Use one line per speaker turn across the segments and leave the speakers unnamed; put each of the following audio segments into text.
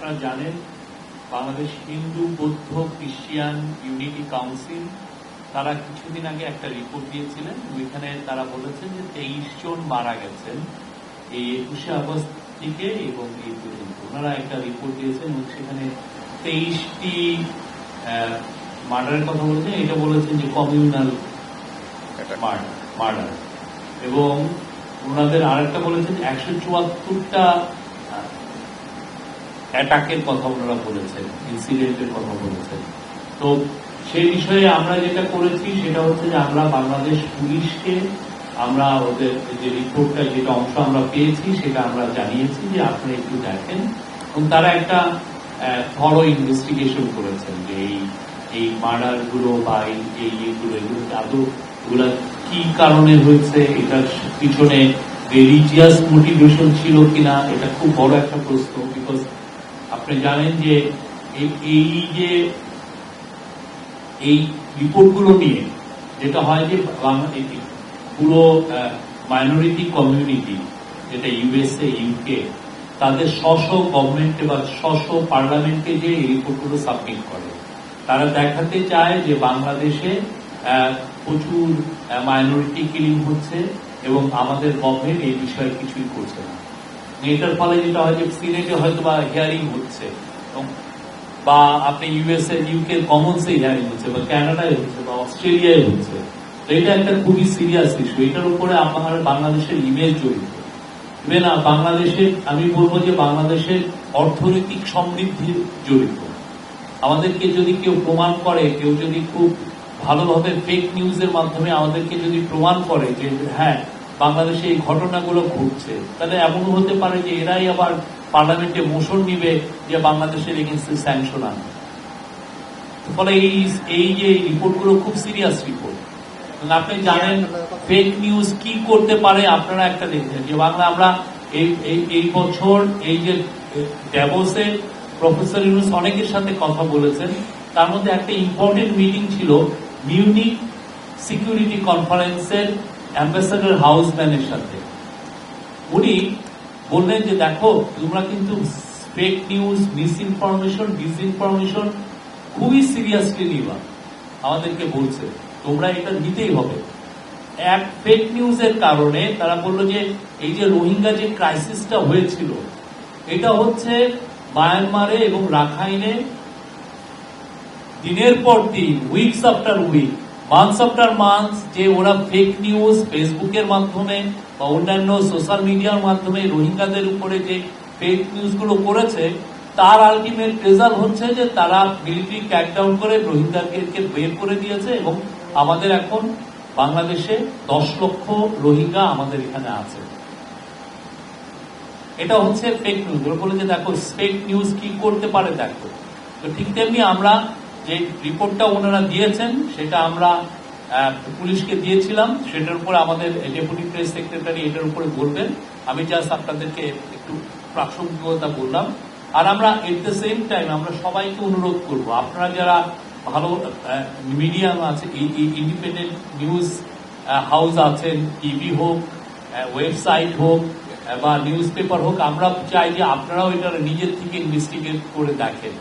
আপনারা জানেন বাংলাদেশ হিন্দু বৌদ্ধ খ্রিস্টান ইউনিটি কাউন্সিল তারা কিছুদিন আগে একটা রিপোর্ট দিয়েছিলেন। ওইখানে তারা বলেছেন যে 23 জন মারা গেছেন এই 21শে আগস্ট থেকে এবং এই পর্যন্ত। ওনারা একটা রিপোর্ট দিয়েছেন এবং সেখানে 23টি মার্ডারের কথা বলেছেন। এটা বলেছেন যে কমিউনাল মার্ডার, এবং ওনাদের আরেকটা বলেছেন 174টা অ্যাটাকের কথা ওনারা বলেছেন, ইনসিডেন্টের কথা বলেছেন। তো সেই বিষয়ে আমরা যেটা করেছি সেটা হচ্ছে যে আমরা বাংলাদেশ পুলিশকে আমরা ওদের যে রিপোর্টটা যেটা অংশ আমরা পেয়েছি সেটা আমরা জানিয়েছি যে আপনারা একটু দেখেন, এবং তারা একটা থরো ইনভেস্টিগেশন করেছেন যে এই মার্ডার গুলো বা এগুলো আদৌ এগুলা কি কারণে হয়েছে, এটার পিছনে রিলিজিয়াস মোটিভেশন ছিল কিনা, এটা খুব বড় একটা প্রশ্ন। বিকজ আপনি জানেন যে এই রিপোর্টগুলো নিয়ে যেটা হয় যে পুরো মাইনরিটি কমিউনিটি যেটা ইউএসএ ইউকে তাদের স্ব গভর্নমেন্টে বা স্ব পার্লামেন্টে যে এই রিপোর্টগুলো সাবমিট করে, তারা দেখাতে চায় যে বাংলাদেশে প্রচুর মাইনরিটি কিলিং হচ্ছে এবং আমাদের গভর্নমেন্ট এই বিষয়ে কিছুই করছে না। এটার ফলে যেটা হয় যে সিনেটে হয়তো বা হিয়ারিং হচ্ছে, বা আপনি ইউএসএ ইউকে কমনসে হিয়ারিং হচ্ছে, বা কানাডায় হচ্ছে, বা অস্ট্রেলিয়ায় হচ্ছে। তো এটা একটা খুবই সিরিয়াস ইস্যু। এটার উপরে আমার বাংলাদেশের ইমেজ জড়িত। ইভেন বাংলাদেশের আমি বলবো যে বাংলাদেশের অর্থনৈতিক সমৃদ্ধি জড়িত। আমাদেরকে যদি কেউ প্রমাণ করে, কেউ যদি খুব ভালোভাবে ফেক নিউজের মাধ্যমে আমাদেরকে যদি প্রমাণ করে যে হ্যাঁ বাংলাদেশে এই ঘটনাগুলো ঘটছে, তাহলে এমনও হতে পারে যে এরাই আবার পার্লামেন্টে মোশন নিবে যে বাংলাদেশের এগেন্স্টে স্যাংশন আনবে। ফলে এই যে রিপোর্টগুলো খুব সিরিয়াস রিপোর্ট। আপনি জানেন ফেক নিউজ কি করতে পারে, আপনারা একটা দেখছেন যে বাংলা আমরা এই বছর এই যে ড্যাভোসে প্রফেসর ইউনুস অনেকের সাথে কথা বলেছেন, তার মধ্যে একটা ইম্পর্টেন্ট মিটিং ছিল মিউনিক সিকিউরিটি কনফারেন্সের অ্যাম্বাসেডর হাউসম্যানের সাথে। উনি বললেন যে দেখো তোমরা কিন্তু ফেক নিউজ, মিসইনফরমেশন, ডিসইনফরমেশন খুবই সিরিয়াসলি নিবা। আমাদেরকে বলছে তোমরা এটা নিতেই হবে। এক ফেক নিউজের কারণে তারা বললো যে এই যে রোহিঙ্গা যে ক্রাইসিসটা হয়েছিল, এটা হচ্ছে মায়ানমারে এবং রাখাইনে দিনের পর দিন, weeks after week, months after months, যে ওরা ফেক নিউজ ফেসবুকের মাধ্যমে বা অন্যান্য সোশ্যাল মিডিয়ার মাধ্যমে রোহিঙ্গাদের উপরে যে ফেক নিউজগুলো করেছে, তার আলটিমেট রেজাল্ট হচ্ছে যে তারা মিলিটারি ক্র্যাকডাউন করে রোহিঙ্গাদেরকে বের করে দিয়েছে, এবং আমাদের এখন বাংলাদেশে 10 লক্ষ রোহিঙ্গা আমাদের এখানে আছে। এটা হচ্ছে ফেক নিউজ। ওরা বলে যে দেখো ফেক নিউজ কি করতে পারে দেখো। তো ঠিক তেমনি আমরা যে রিপোর্টটা ওনারা দিয়েছেন সেটা আমরা পুলিশকে দিয়েছিলাম, সেটার উপরে আমাদের ডেপুটি প্রেস সেক্রেটারি এটার উপরে বলবেন। আমি জাস্ট আপনাদেরকে একটু প্রাসঙ্গিকতা বললাম। আর আমরা এট দ্য সেম টাইম আমরা সবাইকে অনুরোধ করব, আপনারা যারা ভালো মিডিয়াম আছে, ইন্ডিপেন্ডেন্ট নিউজ হাউস আছেন, টিভি হোক, ওয়েবসাইট হোক বা নিউজ পেপার হোক, আমরা চাই যে আপনারাও এটা নিজের থেকে ইনভেস্টিগেট করে দেখেন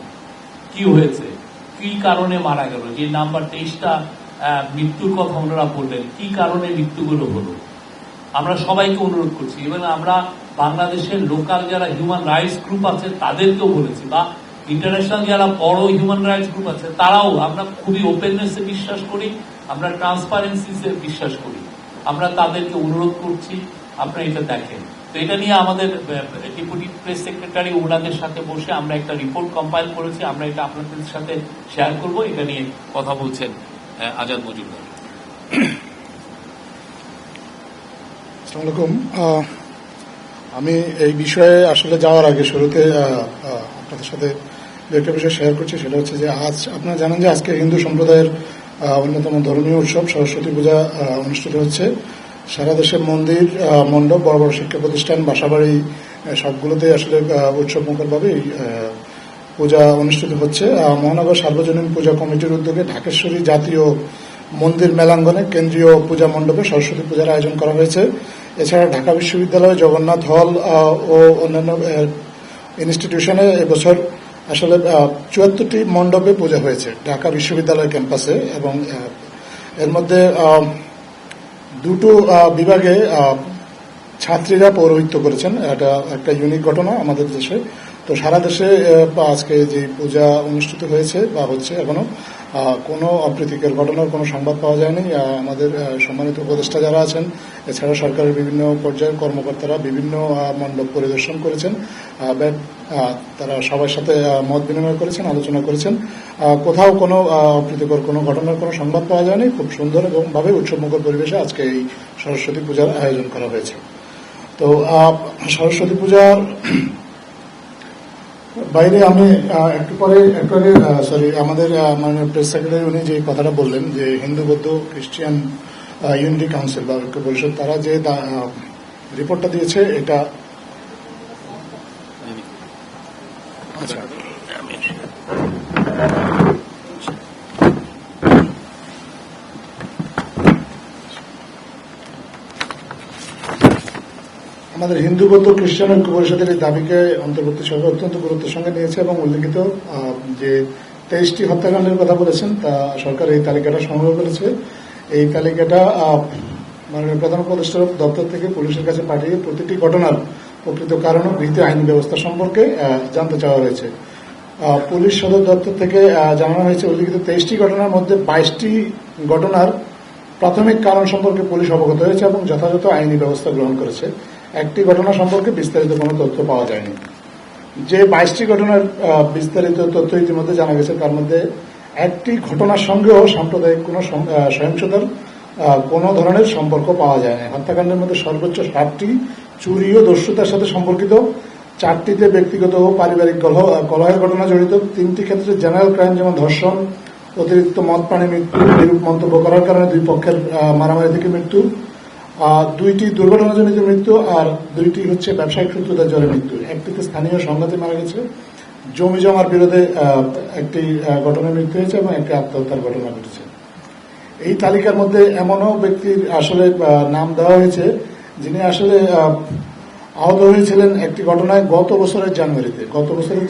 কি হয়েছে, কি কারণে মারা গেল। যে নাম্বার 23টা মৃত্যুর কথা ওনারা বললেন, কি কারণে মৃত্যুগুলো হলো, আমরা সবাইকে অনুরোধ করছি। এবং আমরা বাংলাদেশের লোকাল যারা হিউম্যান রাইটস গ্রুপ আছে তাদেরকেও বলেছি, বা ইন্টারন্যাশনাল যারা বড় হিউম্যান রাইটস গ্রুপ আছে তারাও, আমরা খুবই ওপেননেসে বিশ্বাস করি, আমরা ট্রান্সপারেন্সিতে বিশ্বাস করি, আমরা তাদেরকে অনুরোধ করছি আপনারা এটা দেখেন। তো এটা নিয়ে আমাদের ডেপুটি প্রেস সেক্রেটারি ওনাদের সাথে বসে আমরা একটা রিপোর্ট কম্পাইল করেছি, আমরা এটা আপনাদের সাথে শেয়ার করব। এটা নিয়ে কথা বলছেন আজাদ মজুমদার।
আসসালামু আলাইকুম। আমি এই বিষয়ে আসলে যাওয়ার আগে শুরুতে আপনাদের সাথে একটা বিষয় শেয়ার করছি। সেটা হচ্ছে যে আজ আপনারা জানেন যে আজকে হিন্দু সম্প্রদায়ের অন্যতম ধর্মীয় উৎসব সরস্বতী পূজা অনুষ্ঠিত হচ্ছে। সারা দেশের মন্দির, মণ্ডপ, বড় বড় শিক্ষা প্রতিষ্ঠান, বাসাবাড়ি সবগুলোতে আসলে উৎসব মুখরভাবেই পূজা অনুষ্ঠিত হচ্ছে। মহানগর সার্বজনীন পূজা কমিটির উদ্যোগে ঢাকেশ্বরী জাতীয় মন্দির মেলাঙ্গনে কেন্দ্রীয় পূজা মণ্ডপে সরস্বতী পূজার আয়োজন করা হয়েছে। এছাড়া ঢাকা বিশ্ববিদ্যালয়, জগন্নাথ হল ও অন্যান্য ইনস্টিটিউশনে এবছর আসলে ৭৪টি মণ্ডপে পূজা হয়েছে ঢাকা বিশ্ববিদ্যালয় ক্যাম্পাসে, এবং এর মধ্যে দুটো বিভাগে ছাত্রীরা পৌরোহিত্য করেছেন। এটা একটা ইউনিক ঘটনা আমাদের দেশে। তো সারা দেশে আজকে যে পূজা অনুষ্ঠিত হয়েছে বা হচ্ছে, এখনো কোনো অপ্রীতিকর ঘটনার কোনো সংবাদ পাওয়া যায়নি। আমাদের সম্মানিত উপদেষ্টা যারা আছেন, এছাড়া সরকারের বিভিন্ন পর্যায়ের কর্মকর্তারা বিভিন্ন মণ্ডপ পরিদর্শন করেছেন, তারা সবার সাথে মত বিনিময় করেছেন, আলোচনা করেছেন। কোথাও কোনো অপ্রীতিকর কোনো ঘটনার কোনো সংবাদ পাওয়া যায়নি। খুব সুন্দর এবং ভাবে উৎসবমুখর পরিবেশে আজকে এই সরস্বতী পূজার আয়োজন করা হয়েছে। তো সরস্বতী পূজার বাইরে আমি একটু আগে আমাদের মাননীয় প্রেস সেক্রেটারি উনি যে কথাটা বললেন যে হিন্দু বৌদ্ধ খ্রিস্টান ইউনিটি কাউন্সিল বা ঐক্য পরিষদ তারা যে রিপোর্টটা দিয়েছে এটা আচ্ছা আমাদের হিন্দু বৌদ্ধ খ্রিস্টান ঐক্য পরিষদের এই দাবিকে অন্তর্বর্তী সরকার অত্যন্ত গুরুত্বের সঙ্গে নিয়েছে এবং উল্লেখিত যে 23টি হত্যাকাণ্ডের কথা বলেছেন তা সরকার এই তালিকাটা সংগ্রহ করেছে। এই তালিকাটা মাননীয় প্রধান উপদেষ্টা দপ্তর থেকে পুলিশের কাছে পাঠিয়ে প্রতিটি ঘটনার প্রকৃত কারণ ও গৃহীত আইনি ব্যবস্থা সম্পর্কে জানতে চাওয়া হয়েছে। পুলিশ সদর দপ্তর থেকে জানানো হয়েছে উল্লেখিত 23টি ঘটনার মধ্যে 22টি ঘটনার প্রাথমিক কারণ সম্পর্কে পুলিশ অবগত হয়েছে এবং যথাযথ আইনি ব্যবস্থা গ্রহণ করেছে। একটি ঘটনা সম্পর্কে বিস্তারিত কোনো তথ্য পাওয়া যায়নি। যে 22টি ঘটনার বিস্তারিত তথ্য ইতিমধ্যে জানা গেছে, তার মধ্যে একটি ঘটনার সঙ্গেও সাম্প্রদায়িক কোনো সহিংসতার কোনো ধরনের সম্পর্ক পাওয়া যায় না। হত্যাকাণ্ডের মধ্যে সর্বোচ্চ 7টি চুরি ও দস্যুতার সাথে সম্পর্কিত, 4টিতে ব্যক্তিগত ও পারিবারিক কলহের ঘটনা জড়িত, 3টি ক্ষেত্রে জেনারেল ক্রাইম যেমন ধর্ষণ, অতিরিক্ত মদ পানি মৃত্যু, বিরূপ মন্তব্য করার কারণে দুই পক্ষের মারামারি থেকে মৃত্যু, 2টি দুর্ঘটনাজনিত মৃত্যু আর 2টি হচ্ছে ব্যবসায়িক শত্রুতার জন্য মৃত্যু। একটিতে স্থানীয় সংঘাতে মারা গেছে, জমি জমার বিরোধে একটি ঘটনায় মৃত্যু হয়েছে এবং একটি আত্মহত্যার ঘটনা ঘটেছে। এই তালিকার মধ্যে এমনও ব্যক্তির আসলে নাম দেওয়া হয়েছে যিনি আসলে আহত হয়েছিলেন একটি ঘটনায় গত বছরের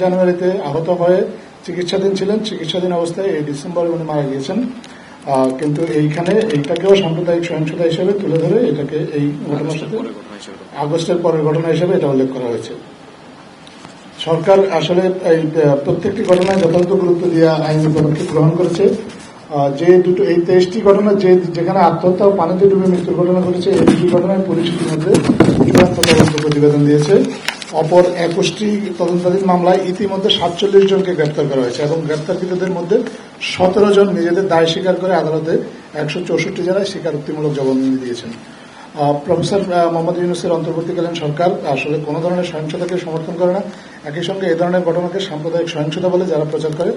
জানুয়ারিতে আহত হয়ে চিকিৎসাধীন ছিলেন। চিকিৎসাধীন অবস্থায় এই ডিসেম্বরে উনি মারা গিয়েছেন। কিন্তু এইটাকেও সাম্প্রদায়িক সহিংসতা হিসেবে তুলে ধরে এটাকে এই ঘটনার সাথে আগস্টের পরের ঘটনা হিসেবে এটা উল্লেখ করা হয়েছে। সরকার আসলে এই প্রত্যেকটি ঘটনায় যথাযথ গুরুত্ব দিয়ে আইনি পদক্ষেপ গ্রহণ করেছে। এই 23টি ঘটনা যেখানে আত্মহত্যা ও পানিতে ডুবে মৃত্যুর ঘটনা ঘটেছে, এই দুটি ঘটনায় পুলিশ ইতিমধ্যে চূড়ান্ত তদন্ত প্রতিবেদন দিয়েছে। অপর 21টি তদন্তাধীন মামলায় ইতিমধ্যে 47 জনকে গ্রেপ্তার করা হয়েছে এবং গ্রেপ্তারকৃতদের মধ্যে 17 জন নিজেদের দায় স্বীকার করে আদালতে 164 জেলায় স্বীকারোক্তিমূলক জবানবন্দি দিয়েছেন। প্রফেসর মোহাম্মদ ইউনূসের অন্তর্বর্তীকালীন সরকার আসলে কোনো ধরনের সহিংসতাকে সমর্থন করে না। একই সঙ্গে এই ধরনের ঘটনাকে সাম্প্রদায়িক সহিংসতা বলে যারা প্রচার করে,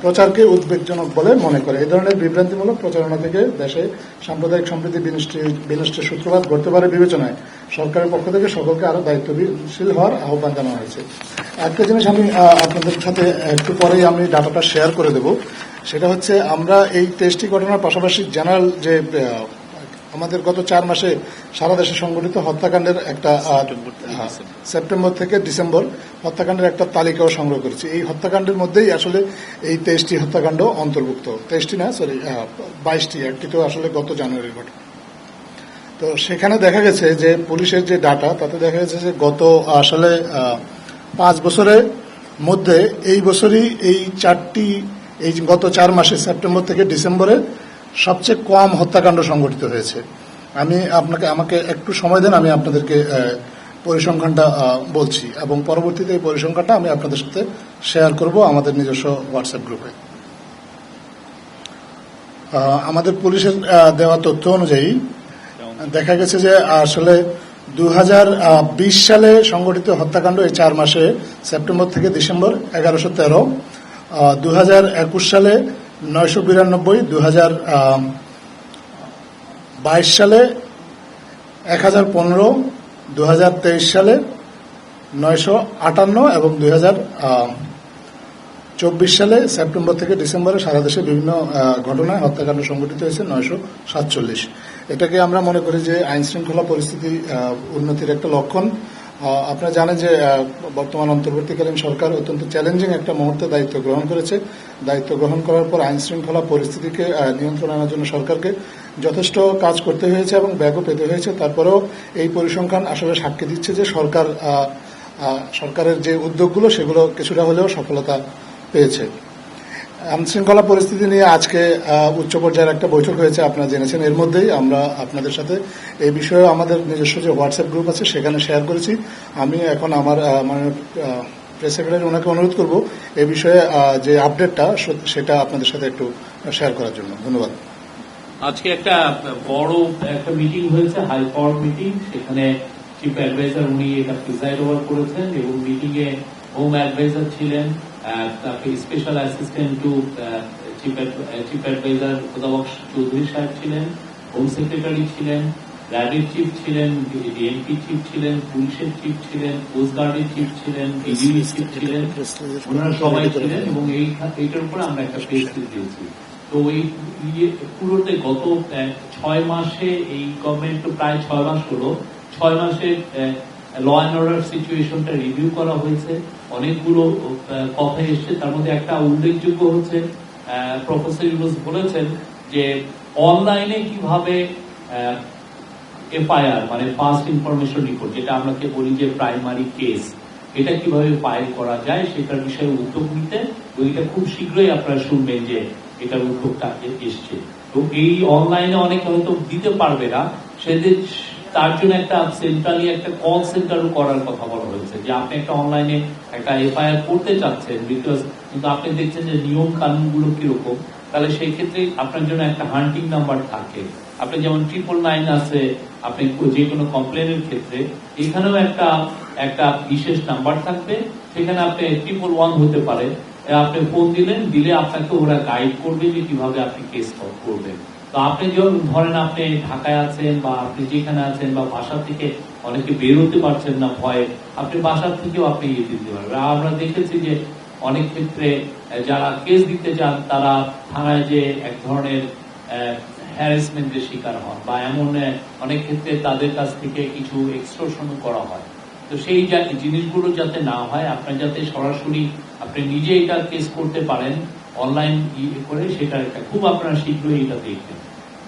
প্রচারকে উদ্বেগজনক বলে মনে করে। এই ধরনের বিভ্রান্তিমূলক প্রচারণা থেকে দেশে সাম্প্রদায়িক সম্প্রীতি বিনষ্টের সূত্রপাত ঘটতে পারে বিবেচনায় সরকারের পক্ষ থেকে সকলকে আরো দায়িত্বশীল হওয়ার আহ্বান জানানো হয়েছে। একটা জিনিস আমি আপনাদের সাথে একটু পরেই আমি ডাটাটা শেয়ার করে দেব, সেটা হচ্ছে আমরা এই 23টি ঘটনার পাশাপাশি জেনারেল যে আমাদের গত 4 মাসে সারা দেশে সংঘটিত হত্যাকাণ্ডের একটা সেপ্টেম্বর থেকে ডিসেম্বর হত্যাকাণ্ডের একটা তালিকাও সংগ্রহ করেছি। এই হত্যাকাণ্ডের মধ্যেই আসলে এই 23টি হত্যাকাণ্ড অন্তর্ভুক্ত। 22টি, একটি তো আসলে গত জানুয়ারির ঘটনা। তো সেখানে দেখা গেছে যে পুলিশের যে ডাটা তাতে দেখা গেছে যে গত আসলে 5 বছরের মধ্যে এই বছরই এই গত 4 মাসে সেপ্টেম্বর থেকে ডিসেম্বরে সবচেয়ে কম হত্যাকাণ্ড সংঘটিত হয়েছে। আমাকে একটু সময় দেন, আমি আপনাদেরকে পরিসংখ্যানটা বলছি এবং পরবর্তীতে এই পরিসংখ্যানটা আমি আপনাদের সাথে শেয়ার করব আমাদের নিজস্ব হোয়াটসঅ্যাপ গ্রুপে। আমাদের পুলিশের দেওয়া তথ্য অনুযায়ী দেখা গেছে যে আসলে 2020 সালে সংঘটিত হত্যাকাণ্ড এই 4 মাসে সেপ্টেম্বর থেকে ডিসেম্বর 1113, 2021 সালে 992, 2022 সালে 1015, 2023 সালে 958 এবং 2024 সালে সেপ্টেম্বর থেকে ডিসেম্বরে সারা দেশে বিভিন্ন ঘটনায় হত্যাকাণ্ড সংঘটিত হয়েছে 947। এটাকে আমরা মনে করি যে আইন শৃঙ্খলা পরিস্থিতি উন্নতির একটা লক্ষণ। আপনারা জানেন যে বর্তমান অন্তর্বর্তীকালীন সরকার অত্যন্ত চ্যালেঞ্জিং একটা মুহূর্তে দায়িত্ব গ্রহণ করেছে। দায়িত্ব গ্রহণ করার পর আইন শৃঙ্খলা পরিস্থিতিকে নিয়ন্ত্রণে আনার জন্য সরকারকে যথেষ্ট কাজ করতে হয়েছে এবং ব্যাগও পেতে হয়েছে। তারপরেও এই পরিসংখ্যান আসলে সাক্ষী দিচ্ছে যে সরকারের যে উদ্যোগগুলো সেগুলো কিছুটা হলেও সফলতা পেয়েছে। আইনশৃঙ্খলা পরিস্থিতি নিয়ে আজকে উচ্চ পর্যায়ের একটা বৈঠক হয়েছে, আপনারা জেনেছেন। এর মধ্যেই আমরা আপনাদের সাথে এই বিষয়ে আমাদের নিজস্ব যে হোয়াটসঅ্যাপ গ্রুপ আছে সেখানে শেয়ার করেছি। আমি এখন আমার প্রেস সেক্রেটারি ওনাকে অনুরোধ করব এই বিষয়ে যে আপডেটটা সেটা আপনাদের সাথে একটু শেয়ার করার জন্য। ধন্যবাদ।
আজকে একটা বড় একটা মিটিং হয়েছে, হাই পাওয়ার মিটিং। সেখানে চিফ অ্যাডভাইজার উনি এটা প্রিসাইড ওভার করেছেন এবং মিটিং এ হোম অ্যাডভাইজার ছিলেন, তারপরে special assistant to chief adviser Khodabux Chowdhury সাহেব ছিলেন, হোম সেক্রেটারি ছিলেন, র্যাবের চিফ ছিলেন, ডিএমপি চিফ ছিলেন, পুলিশের চিফ ছিলেন, কোস্ট গার্ডের চিফ ছিলেন, বিজিবি চিফ ছিলেন, ওনারা সবাই ছিলেন এবং এইটার উপরে আমরা একটা প্রেস দিয়েছি। তো এই পুরোতে গত 6 মাসে এই গভর্নমেন্ট প্রায় 6 মাস হলো, 6 মাসে ল অ্যান্ড অর্ডার সিচুয়েশনটা রিভিউ করা হয়েছে। অনেকগুলো কথা এসছে, তার মধ্যে একটা উল্লেখযোগ্য হচ্ছে প্রফেসর ইউনুস বলেছেন যে অনলাইনে কিভাবে এফআইআর মানে ফার্স্ট ইনফরমেশন রিপোর্ট, যেটা আমাকে বলি যে প্রাইমারি কেস, এটা কিভাবে ফাইল করা যায় সেটার বিষয়ে উদ্যোগ নিতে। এটা খুব শীঘ্রই আপনারা শুনবেন যে এটার উদ্যোগটা এসছে। তো এই অনলাইনে অনেকে হয়তো দিতে পারবে না, সেদের তার জন্য একটা সেন্ট্রালি একটা কল সেন্টারও করার কথা বলা হয়েছে, যে আপনি একটা অনলাইনে একটা এফআইআর করতে চাচ্ছেন বিকজ কিন্তু আপনি দেখছেন যে নিয়ম কানুন গুলো কিরকম, তাহলে সেই ক্ষেত্রে আপনার জন্য একটা হান্টিং নাম্বার থাকে। আপনি যেমন 999 আছে, আপনি যে কোনো কমপ্লেনের ক্ষেত্রে এখানেও একটা বিশেষ নাম্বার থাকবে, সেখানে আপনি 111 হতে পারে, আপনি ফোন দিলে আপনাকে ওরা গাইড করবে যে কিভাবে আপনি কেস করবেন। তো আপনি যখন ধরেন আপনি ঢাকায় আছেন বা আপনি যেখানে আছেন বা বাসা থেকে অনেকে বেরোতে পারছেন না ভয়ে, আপনি বাসা থেকেও আপনি ইয়ে দিতে পারবেন। আমরা দেখেছি যে অনেক ক্ষেত্রে যারা কেস দিতে চান তারা থানায় যে এক ধরনের হ্যারাসমেন্টের শিকার হন বা এমন অনেক ক্ষেত্রে তাদের কাছ থেকে কিছু এক্সটর্শন করা হয়। তো সেই জিনিসগুলো যাতে না হয়, আপনার যাতে সরাসরি আপনি নিজে এটা কেস করতে পারেন অনলাইন করে, সেটা একটা খুব আপনারা শীঘ্রই এটা দেখবেন।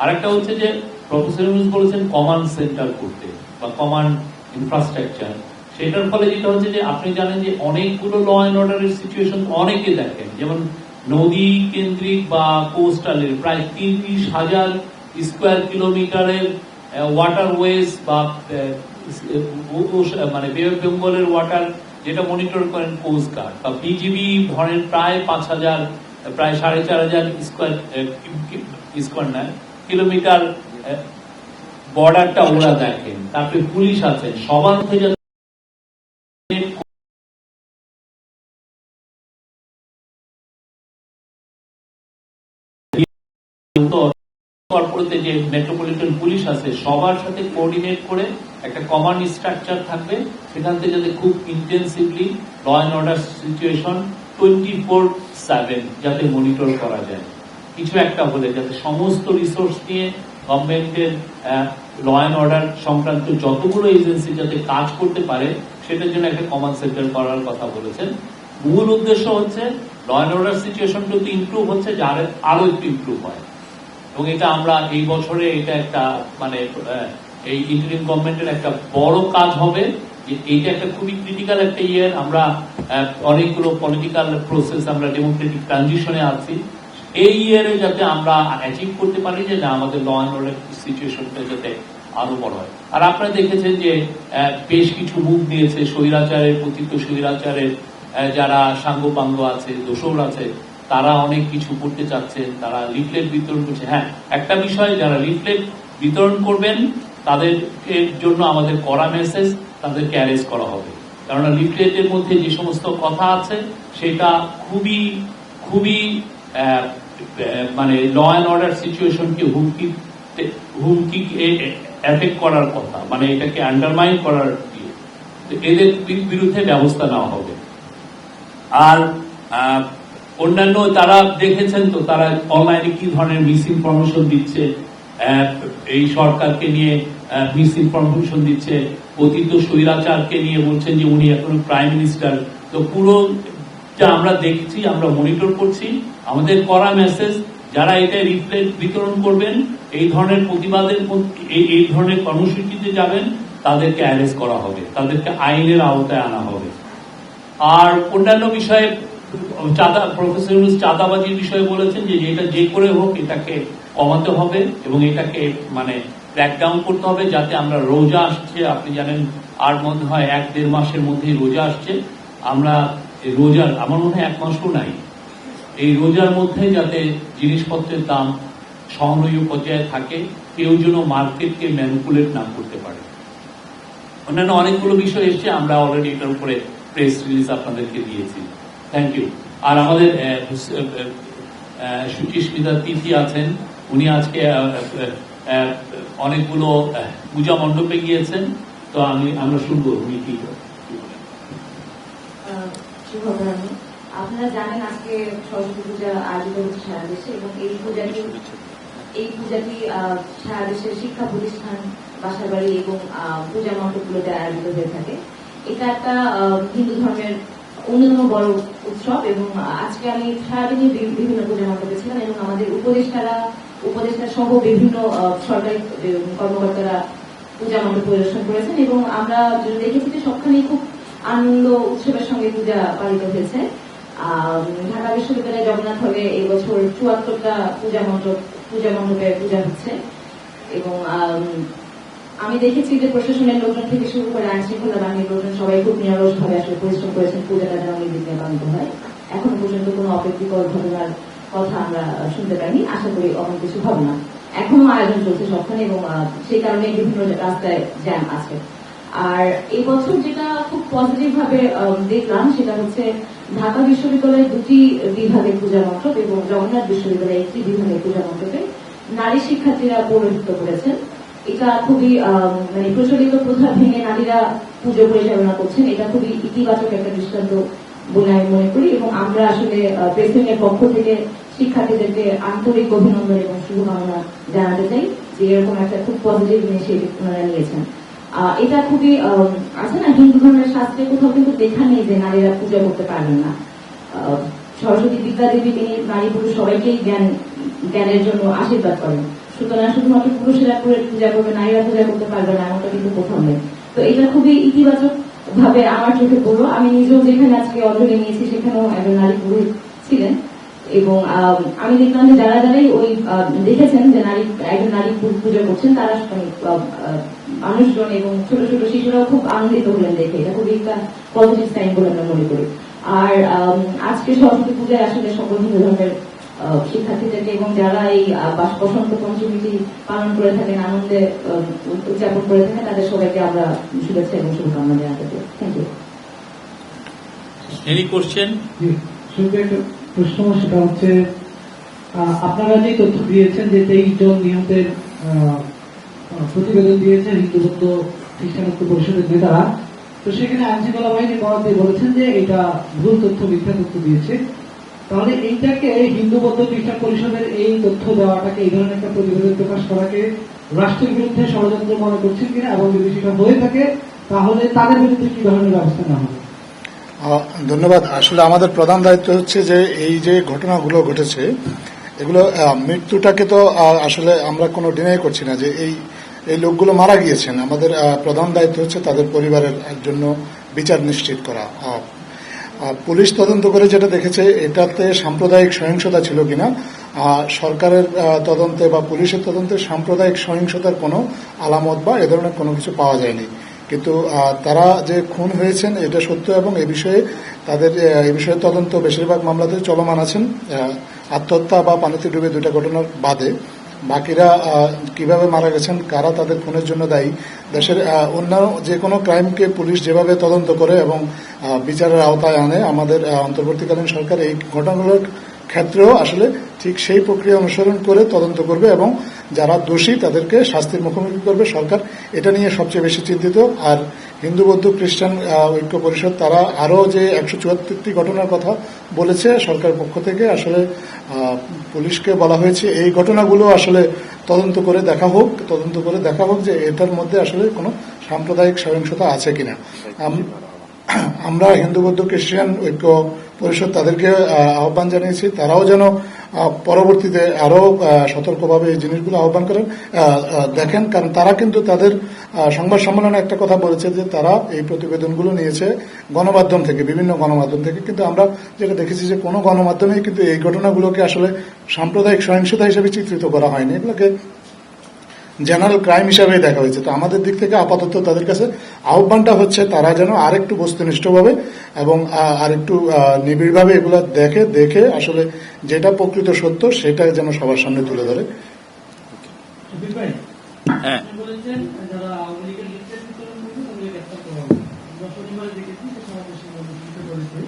আরেকটা হচ্ছে যে প্রফেসর ইউনুস বলেছেন কমান্ড সেন্টার করতে বা কমান্ড ইনফ্রাস্ট্রাকচার। সেটার ফলে যেটা হচ্ছে যে আপনি জানেন যে অনেকগুলো ল অ্যান্ড অর্ডারের সিচুয়েশন অনেকে দেখেন, যেমন নদী কেন্দ্রিক বা কোস্টালের প্রায় 30,000 স্কোয়ার কিলোমিটারের ওয়াটারওয়েজ বা মানে বে অফ বেঙ্গলের ওয়াটার যেটা মনিটর করেন কোস্ট গার্ড বা বিজিবি, ধরেন প্রায় 5,000 প্রায় 4,500 স্কোয়ার কিলোমিটার বর্ডারটা ওরা দেখেন। তারপরে পুলিশ আছেন, সবার থেকে কর্পোরেটে যে মেট্রোপলিটন পুলিশ আছে সবার সাথে কোঅর্ডিনেট করে একটা কমান্ড স্ট্রাকচার থাকবে, সেখান থেকে যাতে খুব intensively law and order situation 24/7 যাতে মনিটর করা যায়। কিছু একটা হলে যাতে সমস্ত রিসোর্স নিয়ে গভর্নমেন্টের ল অ্যান্ড অর্ডার সংক্রান্ত যতগুলো এজেন্সি যাতে কাজ করতে পারে, সেটার জন্য একটা কমান্ড সেন্টার করার কথা বলেছেন। মূল উদ্দেশ্য হচ্ছে ল অ্যান্ড অর্ডার সিচুয়েশনটা তো ইমপ্রুভ হচ্ছে, যার আরো একটু ইমপ্রুভ হয়। এবং এটা আমরা এই বছরে এটা একটা মানে এই ইন্টারিম গভর্নমেন্টের একটা বড় কাজ হবে। এইটা একটা খুবই ক্রিটিক্যাল একটা ইয়ার। আমরা অনেকগুলো পলিটিক্যাল প্রসেস, আমরা ডেমোক্রেটিক ট্রানজিশনে আছি। এই ইয়ারে যাতে আমরা অ্যাচিভ করতে পারি যে না, আমাদের ল অ্যান্ড অর্ডার সিচুয়েশনটা যাতে আরো বড় হয়। আর আপনারা দেখেছেন যে বেশ কিছু মুখ দিয়েছে স্বৈরাচারের, পতিত স্বৈরাচারের যারা সাঙ্গপাঙ্গ আছে, দোসর আছে, তারা অনেক কিছু করতে চাচ্ছেন, তারা লিফলেট বিতরণ করছে। হ্যাঁ, একটা বিষয়, যারা লিফলেট বিতরণ করবেন তাদের জন্য আমাদের কড়া মেসেজ, তাদেরকে অ্যারেস্ট করা হবে। কেননা লিফলেটের মধ্যে যে সমস্ত কথা আছে সেটা খুবই খুবই মানে ল অ্যান্ড অর্ডার সিচুয়েশনকে হুমকি এফেক্ট করার কথা, মানে এটাকে আন্ডারমাইন করার, এদের বিরুদ্ধে ব্যবস্থা নেওয়া হবে। আর অন্যান্য তারা দেখেছেন তো, তারা অনলাইনে কি ধরনের মিস ইনফরমেশন দিচ্ছে এই সরকারকে নিয়ে, মিস ইনফরমেশন দিচ্ছে, অতীত স্বৈরাচারকে নিয়ে বলছেন যে উনি এখন প্রাইম মিনিস্টার। তো পুরো আমরা দেখছি, আমরা মনিটর করছি। আমাদের করা মেসেজ, যারা এটা রিফ্লেক্ট বিতরণ করবেন, এই ধরনের প্রতিবাদের এই ধরনের কর্মসূচিতে যাবেন, তাদেরকে অ্যারেস্ট করা হবে, তাদেরকে আইনের আওতায় আনা হবে। আর অন্যান্য বিষয়ে প্রফেসর ইউনূস চাঁদাবাজির বিষয়ে বলেছেন যে এটা যে করে হোক এটাকে কমাতে হবে এবং এটাকে মানে ক্র্যাকডাউন করতে হবে, যাতে আমরা রোজা আসছে, আপনি জানেন আর মনে হয় 1-1.5 মাসের মধ্যেই রোজা আসছে। আমরা রোজার আমার মনে হয় 1 মাসও নাই, এই রোজার মধ্যে যাতে জিনিসপত্রের দাম সহনীয় পর্যায়ে থাকে, কেউ যেন মার্কেটকে ম্যানিপুলেট না করতে পারে। অন্যান্য অনেকগুলো বিষয় এসছে, আমরা অলরেডি এটার উপরে প্রেস রিলিজ আপনাদেরকে দিয়েছি। Thank you. আর আমাদের সুচিস্মিতা তিথি আছেন, উনি আজকে অনেকগুলো পূজা মণ্ডপে গিয়েছেন, তো আমরা শুনবো উনি কি বলেন।
আপনারা জানেন আজকে সরস্বতী পূজা আয়োজিত হচ্ছে সারা দেশে, এবং এই পূজাটি সারা দেশের শিক্ষা প্রতিষ্ঠান, বাসার বাড়ি এবং পূজা মণ্ডপগুলোতে আয়োজিত হয়ে থাকে। এটা একটা হিন্দু ধর্মের অন্যতম বড় উৎসব, এবং আজকে আমি সারাদিনই বিভিন্ন পূজা মণ্ডপে ছিলাম, এবং আমাদের উপদেষ্টা সহ বিভিন্ন সরকারি কর্মকর্তারা পূজা মণ্ডপ পরিদর্শন করেছেন, এবং আমরা দেখেছি যে সবখানেই খুব আনন্দ উৎসবের সঙ্গে পূজা পালিত হয়েছে। ঢাকা বিশ্ববিদ্যালয় জগন্নাথ হলে এই বছর ৭৪টা পূজা মণ্ডপে পূজা হচ্ছে, এবং আমি দেখেছি যে প্রশাসনের লোকজন থেকে শুরু করে আইন শৃঙ্খলা বাহিনীর লোকজন সবাই খুব নিরলস ভাবে আসলে পরিশ্রম করেছেন পূজাটা যেন নির্বিঘ্নে পালিত হয়। এখনো পর্যন্ত কোনো অপ্রীতিকর ঘটনার কথা আমরা শুনতে পাইনি, আশা করি অনেক কিছু হবে না। এখনো আয়োজন চলছে সবখানে, এবং সেই কারণে বিভিন্ন রাস্তায় জ্যাম আছে। আর এই বছর যেটা খুব পজিটিভ ভাবে দেখলাম সেটা হচ্ছে ঢাকা বিশ্ববিদ্যালয়ের 2টি বিভাগের পূজা মণ্ডপ এবং জগন্নাথ বিশ্ববিদ্যালয়ের 1টি বিভাগের পূজা মণ্ডপে নারী শিক্ষার্থীরা পৌরোহিত্য করেছেন। এটা খুবই মানে প্রচলিত প্রথা ভেঙে নারীরা পুজো পরিচালনা করছেন, এটা খুবই ইতিবাচক একটা দৃষ্টান্ত বলে আমি মনে করি, এবং আমরা আসলে প্রেসিডেন্টের পক্ষ থেকে শিক্ষার্থীদেরকে আন্তরিক অভিনন্দন এবং শুভকামনা জানাতে চাই যে এরকম একটা খুব পজিটিভ ইনিশিয়েটিভ ওনারা নিয়েছেন। এটা খুবই আছে না, হিন্দু ধর্মের শাস্ত্রে কোথাও কিন্তু লেখা নেই যে নারীরা পূজা করতে পারবেন না। সরস্বতী বিদ্যাদেবী তিনি নারী পুরুষ সবাইকেই জ্ঞানের জন্য আশীর্বাদ করেন, সুতরাং শুধুমাত্র পুরুষেরা পূজা করবে, নারীরা পূজা করতে পারবে না এমনটা কিন্তু কোথাও নেই। তো এটা খুবই ইতিবাচক ভাবে আমার চোখে পড়লো। আমি নিজেও যেখানে আজকে অঞ্জলি নিয়েছি সেখানেও একজন নারী পুরোহিত ছিলেন, এবং আমি দেখলাম যে যারাই ওই দেখেছেন যে একজন নারী পূজা করছেন, তারা মানুষজন এবং ছোট ছোট শিশুরাও খুব আনন্দিত হলেন দেখে। এটা খুবই একটা পজিটিভ সাইন বলে আমরা মনে করি। আর আজকে সরস্বতী পূজায় আসলে সকল হিন্দু ধর্মের শিক্ষার্থীদেরকে এবং যারা এই বসন্ত পঞ্চমীটি পালন করে থাকেন, আনন্দে উদযাপন করে থাকেন, তাদের সবাইকে আমরা শুভেচ্ছা এবং শুভকামনা জানাতে চাই। Thank you.
Any question?
একটা প্রশ্ন, সেটা হচ্ছে আপনারা যে তথ্য দিয়েছেন যে 23 জন নিহতের প্রতিবেদন দিয়েছে হিন্দু বৌদ্ধ খ্রিস্টান ঐক্য পরিষদের নেতারা, তো সেখানে আইনশৃঙ্খলা বাহিনীর বরাদ্দে বলেছেন যে এটা ভুল তথ্য, মিথ্যা তথ্য দিয়েছে। তাহলে এইটাকে হিন্দু বৌদ্ধ খ্রিস্টান পরিষদের এই তথ্য দেওয়াটাকে, এই ধরনের একটা প্রতিবেদন প্রকাশ করাকে রাষ্ট্রের বিরুদ্ধে ষড়যন্ত্র মনে করছেন কিনা, এবং যদি সেটা হয়ে থাকে তাহলে তাদের বিরুদ্ধে কি ধরনের ব্যবস্থা নেওয়া হবে?
ধন্যবাদ। আসলে আমাদের প্রধান দায়িত্ব হচ্ছে যে এই যে ঘটনাগুলো ঘটেছে এগুলো মৃত্যুটাকে তো আসলে আমরা কোনো ডিনাই করছি না যে এই লোকগুলো মারা গিয়েছেন। আমাদের প্রধান দায়িত্ব হচ্ছে তাদের পরিবারের জন্য বিচার নিশ্চিত করা। পুলিশ তদন্ত করে যেটা দেখেছে এটাতে সাম্প্রদায়িক সহিংসতা ছিল কিনা, সরকারের তদন্তে বা পুলিশের তদন্তে সাম্প্রদায়িক সহিংসতার কোনো আলামত বা এ ধরনের কোনো কিছু পাওয়া যায়নি। কিন্তু তারা যে খুন হয়েছেন এটা সত্য, এবং এই বিষয়ে তদন্ত বেশিরভাগ মামলাতে চলমান আছেন। আত্মহত্যা বা পানিতে ডুবে 2টা ঘটনার বাদে বাকিরা কিভাবে মারা গেছেন, কারা তাদের খুনের জন্য দায়ী, দেশের অন্যান্য যে কোনো ক্রাইমকে পুলিশ যেভাবে তদন্ত করে এবং বিচারের আওতায় আনে, আমাদের অন্তর্বর্তীকালীন সরকার এই ঘটনাগুলোর ক্ষেত্রেও আসলে ঠিক সেই প্রক্রিয়া অনুসরণ করে তদন্ত করবে এবং যারা দোষী তাদেরকে শাস্তির মুখোমুখি করবে। সরকার এটা নিয়ে সবচেয়ে বেশি চিন্তিত। আর হিন্দু বৌদ্ধ খ্রিস্টান ঐক্য পরিষদ তারা আরও যে 174টি ঘটনার কথা বলেছে সরকারের পক্ষ থেকে, আসলে পুলিশকে বলা হয়েছে এই ঘটনাগুলো আসলে তদন্ত করে দেখা হোক যে এটার মধ্যে আসলে কোনো সাম্প্রদায়িক সহিংসতা আছে কিনা। আমরা হিন্দু বৌদ্ধ খ্রিস্টান ঐক্য পরিষদ তাদেরকে আহ্বান জানিয়েছি, তারাও যেন পরবর্তীতে আরো সতর্কভাবে এই জিনিসগুলো আহ্বান করেন দেখেন, কারণ তারা কিন্তু তাদের সংবাদ সম্মেলনে একটা কথা বলেছে যে তারা এই প্রতিবেদনগুলো নিয়েছে গণমাধ্যম থেকে, বিভিন্ন গণমাধ্যম থেকে, কিন্তু আমরা যেটা দেখেছি যে কোনো গণমাধ্যমেই কিন্তু এই ঘটনাগুলোকে আসলে সাম্প্রদায়িক সহিংসতা হিসেবে চিত্রিত করা হয়নি, এগুলোকে জেনারেল ক্রাইম হিসাবেই দেখা হয়েছে। তো আমাদের দিক থেকে আপাতত তাদের কাছে আহ্বানটা হচ্ছে তারা যেন আরেকটু বস্তুনিষ্ঠভাবে এবং আরেকটু নিবিড়ভাবে এগুলো দেখে আসলে যেটা প্রকৃত সত্য সেটা যেন সবার সামনে তুলে ধরে।
হ্যাঁ,
বলেছেন যারা আওয়ামী লীগের লিফলেট বিতরণ করবে তাদের গ্রেফতার করা হবে। আমরা শনিবার দেখেছি যে সারা দেশে লিফলেট করেছে।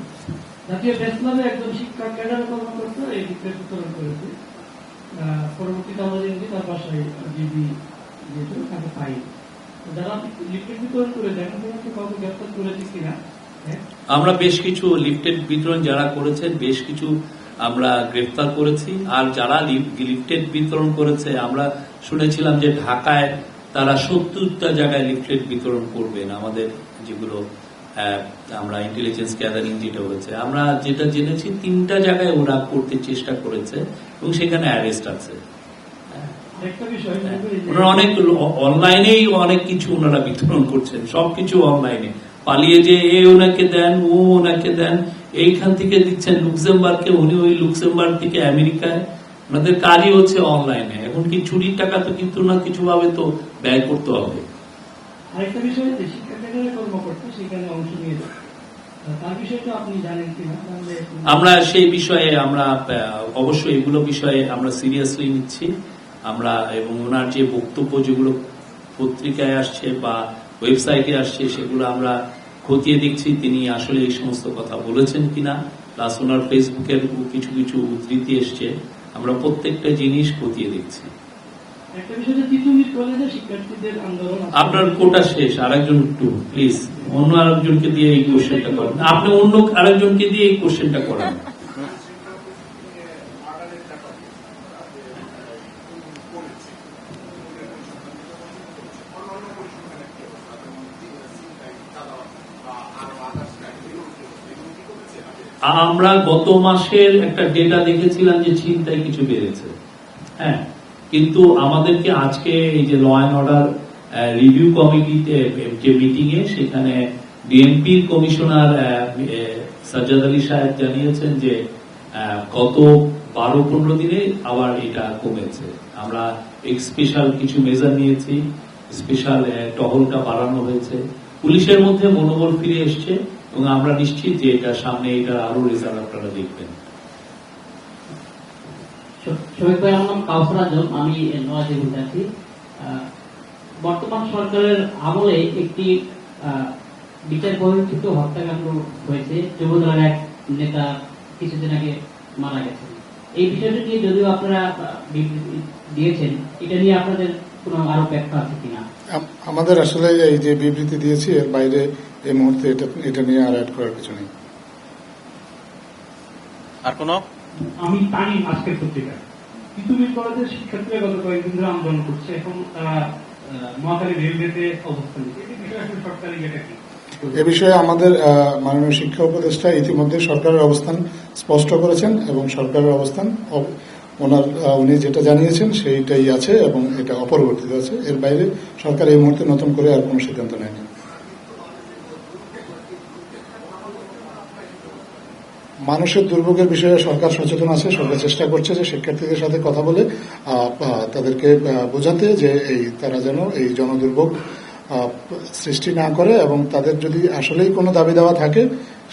জাতীয় প্রেসক্লাবে একজন শিক্ষা ক্যাডার কর্মকর্তা এই লিফলেট বিতরণ করেছে। পরবর্তীতে আমরা দেখেছি তার বাসায় ডিবি যেহেতু তাকে পাই। যারা লিফলেট বিতরণ করেছে এখন পর্যন্ত কাউকে গ্রেফতার করেছে কিনা?
আমরা বেশ কিছু লিফটেড বিতরণ যারা করেছেন বেশ কিছু আমরা গ্রেফতার করেছি। আর যারা লিফটেড বিতরণ করেছে আমরা শুনেছিলাম যে ঢাকায় তারা 70টা জায়গায় লিফলেট বিতরণ করবেন। আমাদের যেগুলো আমরা ইন্টেলিজেন্স গ্যাদারিং যেটা হয়েছে, আমরা যেটা জেনেছি 3টা জায়গায় ওরা করতে চেষ্টা করেছে এবং সেখানে অ্যারেস্ট আছে। ওনারা অনেক অনলাইনেই অনেক কিছু ওনারা বিতরণ করছেন, সবকিছু অনলাইনে পালিয়ে যে এ ওনাকে দেন ও ওনাকে দেন, এইখান থেকে দিচ্ছেন লুক্সেমবার্গকে, উনি ওই লুক্সেমবার্গ থেকে আমেরিকায়, ওনাদের কাজই হচ্ছে অনলাইনে। এখন কি চুরির টাকা তো কিন্তু না কিছু ভাবে তো ব্যয় করতে হবে।
আরেকটা বিষয় যে শিক্ষা ক্যাডারের কর্মকর্তা সেখানে অংশ নিয়েছে, তার বিষয়টা আপনি জানেন কিনা?
আমরা সেই বিষয়ে আমরা অবশ্যই এগুলো বিষয়ে আমরা সিরিয়াসলি নিচ্ছি আমরা, এবং ওনার যে বক্তব্য যেগুলো পত্রিকায় আসছে বা ওয়েবসাইটে আসছে সেগুলো আমরা খতিয়ে দেখছি তিনি আসলে এই সমস্ত কথা বলেছেন কিনা, প্লাস ওনার ফেসবুকের কিছু কিছু উদ্ধৃতি এসছে, আমরা প্রত্যেকটা জিনিস খতিয়ে দেখছি। আপনার কোটা শেষ, আরেকজন একটু প্লিজ অন্য আরেকজনকে দিয়ে এই কোশ্চেনটা করেন, আপনি অন্য আরেকজনকে দিয়ে এই কোশ্চেনটা করেন। আমরা গত মাসের একটা ডেটা দেখেছিলাম যে ছিনতাই কিছু বেড়েছে, হ্যাঁ, কিন্তু আমাদেরকে আজকে এই যে ল অ্যান্ড অর্ডার রিভিউ কমিটিতে যে মিটিং এ সেখানে ডিএমপির কমিশনার সাজ্জাদ আলী সাহেব জানিয়েছেন যে গত 12-15 দিনে আবার এটা কমেছে। আমরা স্পেশাল কিছু মেজার নিয়েছি, স্পেশাল টহলটা বাড়ানো হয়েছে, পুলিশের মধ্যে মনোবল ফিরে এসছে এবং আমরা নিশ্চিত যে এটা সামনে এটা আরো রেজাল্ট আপনারা দেখবেন।
শহীদ ভাই, আমার নাম কাউসার আজম, আমি নয়াদিঘি আছি। বর্তমান সরকারের আমলে একটি বিচার বহির্ভূত হত্যাকাণ্ড হয়েছে, যুবদলের এক নেতা কিছুদিন আগে মারা গেছেন। এই বিষয়টি নিয়ে যদিও আপনারা বিবৃতি দিয়েছেন, এটা নিয়ে আপনাদের কোনো আরো ব্যাখ্যা আছে কিনা?
আমাদের আসলে এই যে বিবৃতি দিয়েছি এর বাইরে এই মুহূর্তে এটা নিয়ে আর অ্যাড করার কিছু নেই।
আর কোন
আমি তানি আজকের পত্রিকায় তিতুমির কলেজের শিক্ষার্থীরা গত কয়েকদিন ধরে আন্দোলন করছে, এখন তারা মহাখালী রেলওয়েতে অবস্থান নিচ্ছে, সরকারি এটা কি?
এ বিষয়ে আমাদের মাননীয় শিক্ষা উপদেষ্টা ইতিমধ্যে সরকারের অবস্থান স্পষ্ট করেছেন এবং সরকারের অবস্থান উনি যেটা জানিয়েছেন সেইটাই আছে এবং এটা অপরিবর্তিত আছে। এর বাইরে সরকার এই মুহূর্তে নতুন করে আর কোনো সিদ্ধান্ত নেয়নি। মানুষের দুর্ভোগের বিষয়ে সরকার সচেতন আছে, সরকার চেষ্টা করছে যে শিক্ষার্থীদের সাথে কথা বলে তাদেরকে বোঝাতে যে তারা যেন এই জনদুর্ভোগ সৃষ্টি না করে এবং তাদের যদি আসলেই কোনো দাবি দেওয়া থাকে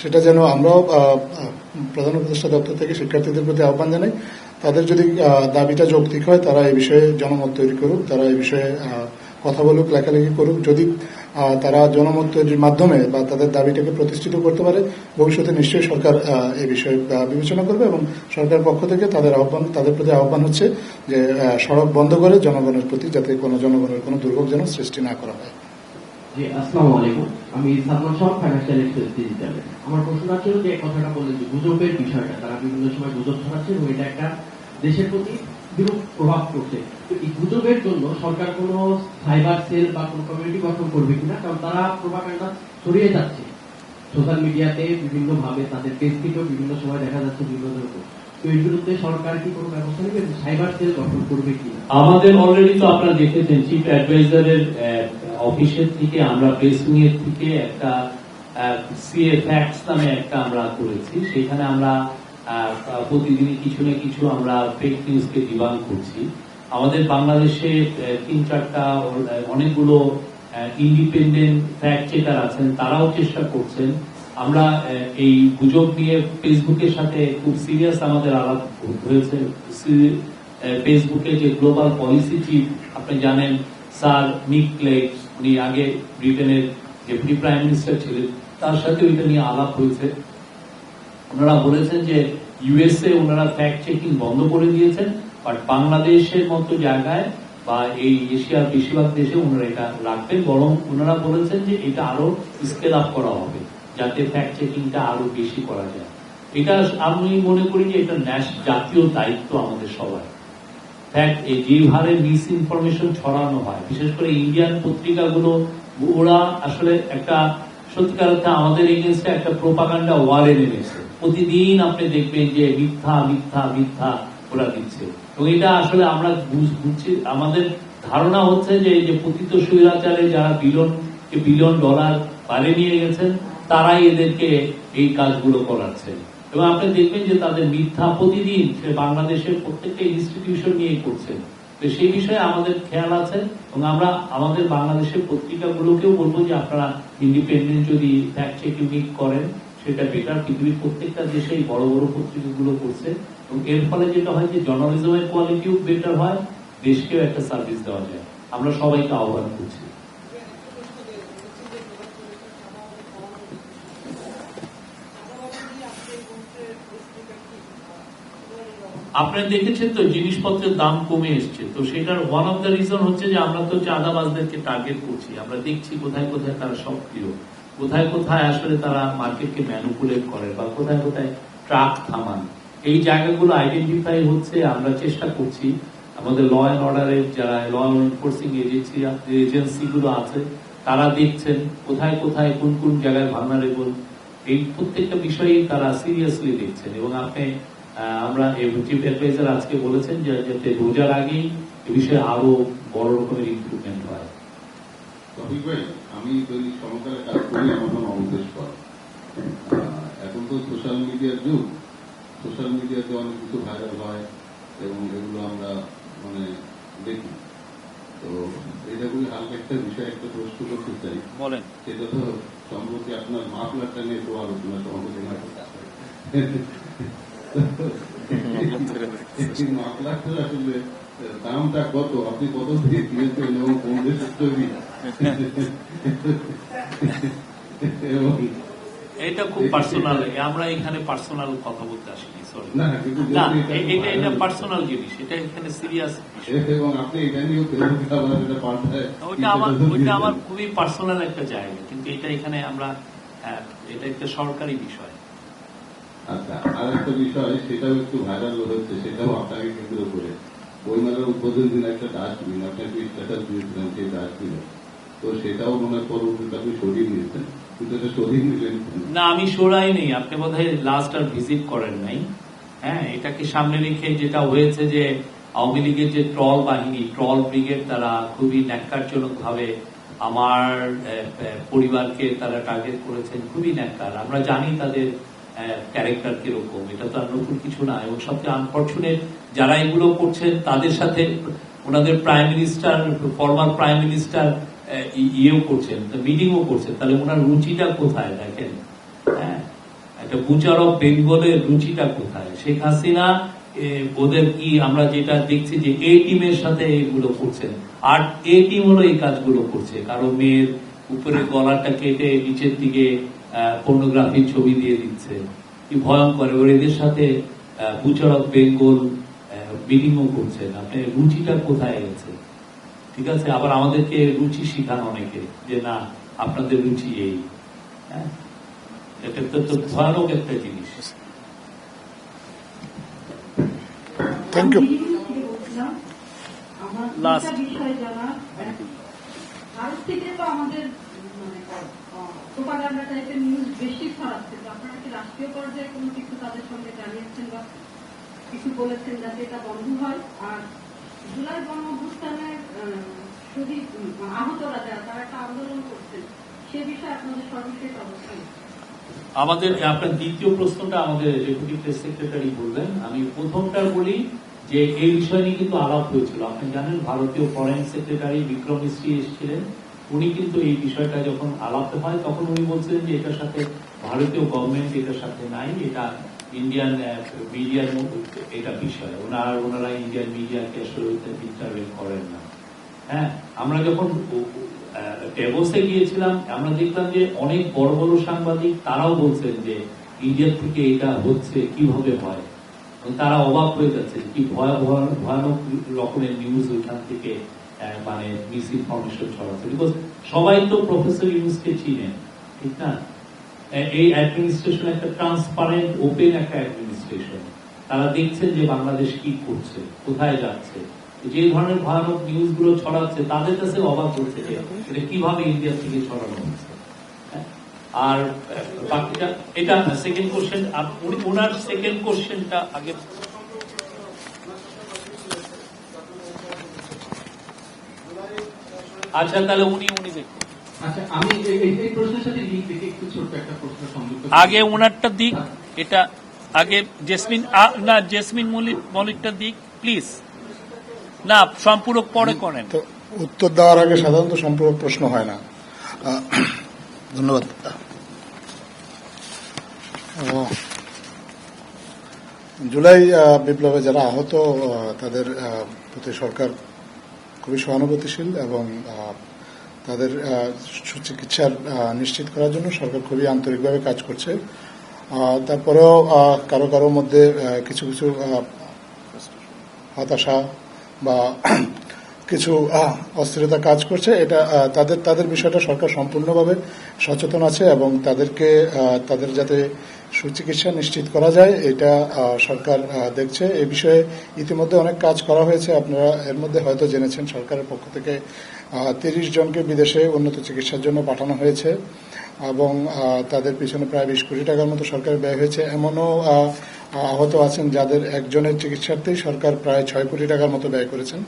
সেটা যেন আমরাও প্রধান উপদেষ্টা দপ্তর থেকে শিক্ষার্থীদের প্রতি আহ্বান জানাই, তাদের যদি দাবিটা যৌক্তিক হয় তারা এই বিষয়ে জনমত তৈরি করুক, তারা এই বিষয়ে কথা বলুক, লেখালেখি করুক। যদি তারা জনমত তৈরির মাধ্যমে বা তাদের দাবিটাকে প্রতিষ্ঠিত করতে পারে ভবিষ্যতে নিশ্চয়ই সরকার এই বিষয়ে বিবেচনা করবে এবং সরকারের পক্ষ থেকে তাদের প্রতি আহ্বান হচ্ছে যে সড়ক বন্ধ করে জনগণের প্রতি যাতে জনগণের কোনো দুর্ভোগ যেন সৃষ্টি না করা হয়।
জি, আসসালামু আলাইকুম। আমি সালমান শাহ, ফাইন্যান্সিয়াল এক্সপ্রেস ডিজিটালে। আমার প্রশ্ন ছিল যে কথাটা বললেন যে গুজবের বিষয়টা, তারা বিভিন্ন সময় গুজব ছড়াচ্ছে এবং এটা একটা দেশের প্রতি বিরূপ প্রভাব পড়ছে। তো এই গুজবের জন্য সরকার কোনো সাইবার সেল বা কোনো কমিউনিটি গঠন করবে কিনা, কারণ তারা প্রোপাগান্ডা ছড়িয়ে যাচ্ছে সোশ্যাল মিডিয়াতে বিভিন্ন ভাবে, তাদের পেজ থেকেও বিভিন্ন সময় দেখা যাচ্ছে বিভিন্ন ধরনের। তো এর বিরুদ্ধে সরকার কি কোনো ব্যবস্থা নেবে, সাইবার সেল গঠন করবে কিনা?
আমাদের অলরেডি তো আপনারা দেখেছেন চিফ অ্যাডভাইজারের অফিসের থেকে আমরা প্রেসিং এর থেকে একটা সিএ ফ্যাক্টস নামে একটা আমরা করেছি। সেখানে আমরা প্রতিদিনই কিছু না কিছু আমরা ফেক নিউজকে ডিবাঙ্ক করছি। আমাদের বাংলাদেশে 3-4টা অনেকগুলো ইন্ডিপেন্ডেন্ট ফ্যাক্ট চেকার আছেন, তারাও চেষ্টা করছেন। আমরা এই গুজব নিয়ে ফেসবুকের সাথে খুব সিরিয়াস আমাদের আলাপ হয়েছে। ফেসবুকে যে গ্লোবাল পলিসি চিফ আপনি জানেন স্যার নিক ক্লেগ, উনি আগে ব্রিটেনের ডেপুটি প্রাইম মিনিস্টার ছিলেন, তার সাথে ওইটা নিয়ে আলাপ হয়েছে। ওনারা বলেছেন যে ইউএসএ ওনারা ফ্যাক্ট চেকিং বন্ধ করে দিয়েছেন, বাট বাংলাদেশের মতো জায়গায় বা এই এশিয়ার বেশিরভাগ দেশে ওনারা এটা রাখবেন, বরং ওনারা বলেছেন যে এটা আরো স্কেল আপ করা হবে যাতে ফ্যাক্ট চেকিংটা আরো বেশি করা যায়। এটা আমি মনে করি যে এটা জাতীয় দায়িত্ব আমাদের সবাই। ফ্যাক্ট যে হারে মিস ইনফরমেশন ছড়ানো হয়, বিশেষ করে ইন্ডিয়ান পত্রিকাগুলো, ওরা আসলে একটা সত্যিকার অর্থে আমাদের এগেনস্টে একটা প্রোপাগান্ডা ওয়ার এনে নিয়েছে। প্রতিদিন আপনি দেখবেন যে মিথ্যা মিথ্যা মিথ্যা ওরা দিচ্ছে, এবং এটা আসলে আমরা বুঝছি, আমাদের ধারণা হচ্ছে যে এই যে পতিত স্বৈরাচারে যারা বিলিয়ন ডলার বাইরে নিয়ে গেছেন তারাই এদেরকে এই কাজগুলো করাচ্ছেন। এবং আপনি দেখবেন যে তাদের মিথ্যা প্রতিদিন সে বাংলাদেশের প্রত্যেকটা ইনস্টিটিউশন নিয়ে করছেন। তো সেই বিষয়ে আমাদের খেয়াল আছে, এবং আমরা আমাদের বাংলাদেশের পত্রিকাগুলোকেও বলবো যে আপনারা ইন্ডিপেন্ডেন্ট যদি ফ্যাক্ট চেকিং করেন সেটা বেটার। পৃথিবীর প্রত্যেকটা দেশেই বড় বড় পত্রিকাগুলো করছে, এবং এর ফলে যেটা হয় যে জার্নালিজমের কোয়ালিটিও বেটার হয়, দেশকেও একটা সার্ভিস দেওয়া যায়। আমরা সবাইকে আহ্বান করছি। আপনারা দেখেছেন তো জিনিসপত্রের দাম কমে এসছে, তো সেটার ওয়ান অফ দ্য রিজন হচ্ছে যে আমরা তো চাঁদাবাজদেরকে টার্গেট করছি। আমরা দেখছি কোথায় কোথায় তারা সক্রিয়, কোথায় কোথায় আসলে তারা মার্কেটকে ম্যানুপুলেট করে, বা কোথায় কোথায় ট্রাক থামান। এই জায়গাগুলো আইডেন্টিফাই হচ্ছে, আমরা চেষ্টা করছি। আমাদের ল অ্যান্ড অর্ডারের যারা ল এনফোর্সিং এজেন্সিগুলো আছে তারা দেখছেন কোথায় কোথায় কোন কোন জায়গায় ভালনারেবল, এই প্রত্যেকটা বিষয়েই তারা সিরিয়াসলি দেখছেন। এবং আমরা চিফ অ্যাডভাইজার আজকে বলেছেন যে যাতে রোজার আগেই এ বিষয়ে আরো বড় রকমের ইমপ্রুভমেন্ট হয়।
রফিক ভাই, আমি দৈনিক সমকালে কাজ করি, আমার নাম অমৃতেশ পাল। এখন তো সোশ্যাল মিডিয়ার যুগ, সোশ্যাল মিডিয়াতে অনেক কিছু ভাইরাল হয় এবং এগুলো আমরা দেখি। তো এটা খুবই হালকা একটা বিষয়, একটা প্রশ্ন করতে চাই।
বলেন।
সেটা তো সম্প্রতি আপনার মাফলারটা নিয়ে তো আলোচনা সম্পর্কে মাফলারটা আসলে দামটা কত, আপনি কত দিয়ে কিনেছেন এবং কোন দেশের তৈরি? এবং
এটা খুব পার্সোনাল, আমরা এখানে পার্সোনাল কথা বলতে আসিনি, সরি।
না,
এটা পার্সোনাল জিনিস, এটা এখানে সিরিয়াস বিষয়।
এবং আপনি এটা নিয়েও ফেসবুকে আবার এটা পাল্টায়,
ওইটা আমার খুবই পার্সোনাল একটা জায়গা, কিন্তু এটা এখানে আমরা এটা একটা সরকারি বিষয়।
আচ্ছা, আর একটা বিষয়, সেটাও একটু ভাইরাল হচ্ছে, সেটাও আপনাকে কেন্দ্র করে বইমেলার উদ্বোধন দিন একটা ডাস্টবিন, আপনি একটু স্ট্যাটাস দিয়েছিলেন সেই ডাস্টবিনে, তো সেটাও মনে হয় পরবর্তীতে আপনি সরিয়ে নিয়েছেন, কিন্তু এটা সরিয়ে নিলেন
না? আমি সরাই নেই, আপনি বোধহয় লাস্ট আর ভিজিট করেন নাই। হ্যাঁ, এটাকে সামনে রেখে যেটা হয়েছে যে আওয়ামী লীগের যে ট্রল বাহিনী, ট্রল ব্রিগেড, তারা খুবই ন্যাক্কারজনক ভাবে আমার পরিবারকে তারা টার্গেট করেছেন, খুবই ন্যাক্কার। আমরা জানি তাদের ক্যারেক্টার কিরকম, এটা তো আর নতুন কিছু না। এবং সবচেয়ে আনফর্চুনেট যারা এগুলো করছেন তাদের সাথে ওনাদের prime minister, former prime minister ইয়েও করছেন, মিটিংও করছেন। তাহলে ওনার রুচিটা কোথায় দেখেন? হ্যাঁ, একটা বুচার অফ বেঙ্গলের রুচিটা কোথায়? শেখ হাসিনা ওদের কি আমরা যেটা দেখছি যে এ টিমের সাথে এগুলো করছেন, আর এ টিম হলো এই কাজগুলো করছে। কারো মেয়ের উপরে গলাটা কেটে নিচের দিকে পর্নোগ্রাফির ছবি দিয়ে দিচ্ছে, কি ভয়ঙ্কর। এবার এদের সাথে বুচার অফ বেঙ্গল মিটিংও করছেন। আপনার রুচিটা কোথায় গেছে? ঠিক আছে, আবার আমাদেরকে রুচি শিখান অনেকে যে না আপনাদের রুচি এই। হ্যাঁ, এটা তো ভয়ানক একটা জিনিস।
Thank you.
লাস্ট
একটা বিষয় জানা, ভারত থেকে তো আমাদের প্রোপাগান্ডা টাইপের নিউজ বেশি ছড়াচ্ছে, তো আপনারা কি রাষ্ট্রীয় পর্যায়ে কোনো কিছু তাদের সঙ্গে জানিয়েছেন বা কিছু বলেছেন যাতে এটা বন্ধ হয়? আর জুলাই গণ অভ্যুত্থানের শহীদ আহতরা যারা তারা একটা আন্দোলন করছেন, সে বিষয়ে আপনাদের সর্বশেষ অবস্থান?
আমাদের আপনার দ্বিতীয় প্রশ্নটা আমাদের ডেপুটি প্রেস সেক্রেটারি বললেন। আমি প্রথমটা বলি যে এই বিষয় নিয়ে কিন্তু আলাপ হয়েছিল। আপনি জানেন ভারতীয় ফরেন সেক্রেটারি বিক্রম মিস্ত্রি এসেছিলেন, উনি কিন্তু এই বিষয়টা যখন আলাপ হয় তখন উনি বলছিলেন যে এটার সাথে ভারতীয় গভর্নমেন্ট এটার সাথে নাই, এটা ইন্ডিয়ান মিডিয়ার এটা বিষয়, ওনারা ইন্ডিয়ান মিডিয়াকে আসলে ইন্টারভেন করেন না। হ্যাঁ, আমরা যখন টেবসে গিয়েছিলাম আমরা দেখলাম যে অনেক বড় বড় সাংবাদিক তারাও বলছেন যে ইন্ডিয়া থেকে এটা হচ্ছে কিভাবে হয়, তারা অবাক হয়ে যাচ্ছে কি ভয়ানক রকমের নিউজ ওইখান থেকে মানে মিস ইনফরমেশন ছড়াচ্ছে। বিকজ সবাই তো প্রফেসর ইউনুসকে চিনেন, ঠিক না? এই অ্যাডমিনিস্ট্রেশন একটা ট্রান্সপারেন্ট ওপেন একটা অ্যাডমিনিস্ট্রেশন। তারা দেখছেন যে বাংলাদেশ কি করছে, কোথায় যাচ্ছে, যে ধরনের ভয়ানক নিউজ গুলো ছড়াচ্ছে তাদের কাছে অবাক হচ্ছে যে এটা কিভাবে ইন্ডিয়া থেকে ছড়ানো হচ্ছে। আর বাকিটা এটা সেকেন্ড কোশ্চেন, ওনার সেকেন্ড কোশ্চেনটা আগে। আচ্ছা, তাহলে উনি দেখুন।
আচ্ছা, আমি এই প্রশ্নের সাথে লিঙ্ক থেকে একটু ছোট্ট একটা প্রশ্ন সংযুক্ত
আগে ওনারটা দিক, এটা আগে জেসমিন না জেসমিন মলিকটা দিক প্লিজ, না সম্পূরক পরে করেন।
তো উত্তর দেওয়ার আগে সাধারণত সম্পূরক প্রশ্ন হয় না। ধন্যবাদ। জুলাই বিপ্লবে যারা আহত তাদের প্রতি সরকার খুবই সহানুভূতিশীল এবং তাদের সুচিকিৎসার নিশ্চিত করার জন্য সরকার খুবই আন্তরিকভাবে কাজ করছে। তারপরেও কারো কারো মধ্যে কিছু কিছু হতাশা বা কিছু অস্থিরতা কাজ করছে, এটা তাদের বিষয়টা সরকার সম্পূর্ণভাবে সচেতন আছে এবং তাদেরকে তাদের যাতে সুচিকিৎসা নিশ্চিত করা যায় এটা সরকার দেখছে। এই বিষয়ে ইতিমধ্যে অনেক কাজ করা হয়েছে। আপনারা এর মধ্যে হয়তো জেনেছেন সরকারের পক্ষ থেকে 30 জনকে বিদেশে উন্নত চিকিৎসার জন্য পাঠানো হয়েছে এবং তাদের পিছনে প্রায় 20 কোটি টাকার মতো সরকারের ব্যয় হয়েছে। এমনও আহত আছেন যাদের একজনের চিকিৎসার্থেই সরকার প্রায় 6 কোটি টাকার মতো ব্যয় করেছেন।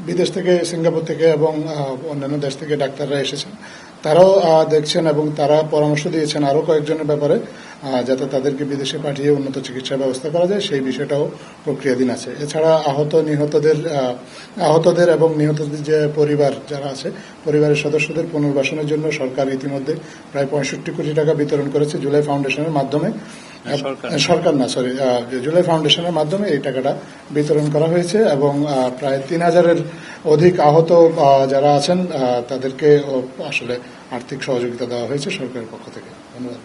বিদেশ থেকে, সিঙ্গাপুর থেকে এবং অন্যান্য দেশ থেকে ডাক্তাররা এসেছেন, তারাও দেখছেন এবং তারা পরামর্শ দিয়েছেন আরও কয়েকজনের ব্যাপারে যাতে তাদেরকে বিদেশে পাঠিয়ে উন্নত চিকিৎসার ব্যবস্থা করা যায়, সেই বিষয়টাও প্রক্রিয়াধীন আছে। এছাড়া আহতদের এবং নিহতদের যে পরিবার যারা আছে, পরিবারের সদস্যদের পুনর্বাসনের জন্য সরকার ইতিমধ্যে প্রায় 65 কোটি টাকা বিতরণ করেছে জুলাই ফাউন্ডেশনের মাধ্যমে। জুলাই ফাউন্ডেশনের মাধ্যমে এই টাকাটা বিতরণ করা হয়েছে এবং প্রায় 3000-এর অধিক আহত যারা আছেন তাদেরকে আসলে আর্থিক সহযোগিতা দেওয়া হয়েছে সরকারের পক্ষ থেকে। ধন্যবাদ।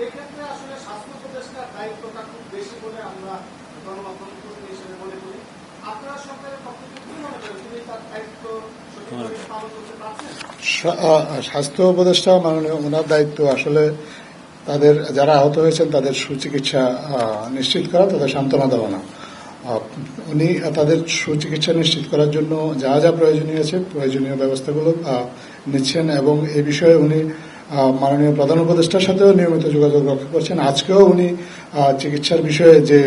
এক্ষেত্রে আসলে স্বাস্থ্য উপদেষ্টার দায়িত্বটা খুব বেশি বলে আমরা গণমাধ্যম হিসেবে মনে করি। আপনারা সরকারের পক্ষ থেকে কি মনে করেন, তিনি তার দায়িত্ব সঠিকভাবে পালন করতে পারছেন?
স্বাস্থ্য উপদেষ্টা মাননীয় ওনার দায়িত্ব আসলে তাদের যারা আহত হয়েছেন তাদের সুচিকিৎসা নিশ্চিত করা, তাদের সান্ত্বনা দেওয়া না। উনি তাদের সুচিকিৎসা নিশ্চিত করার জন্য যা যা প্রয়োজনীয় আছে প্রয়োজনীয় ব্যবস্থাগুলো নিচ্ছেন এবং এই বিষয়ে উনি মাননীয় প্রধান উপদেষ্টার সাথেও নিয়মিত যোগাযোগ রক্ষা করছেন। আজকেও উনি চিকিৎসার বিষয়ে যে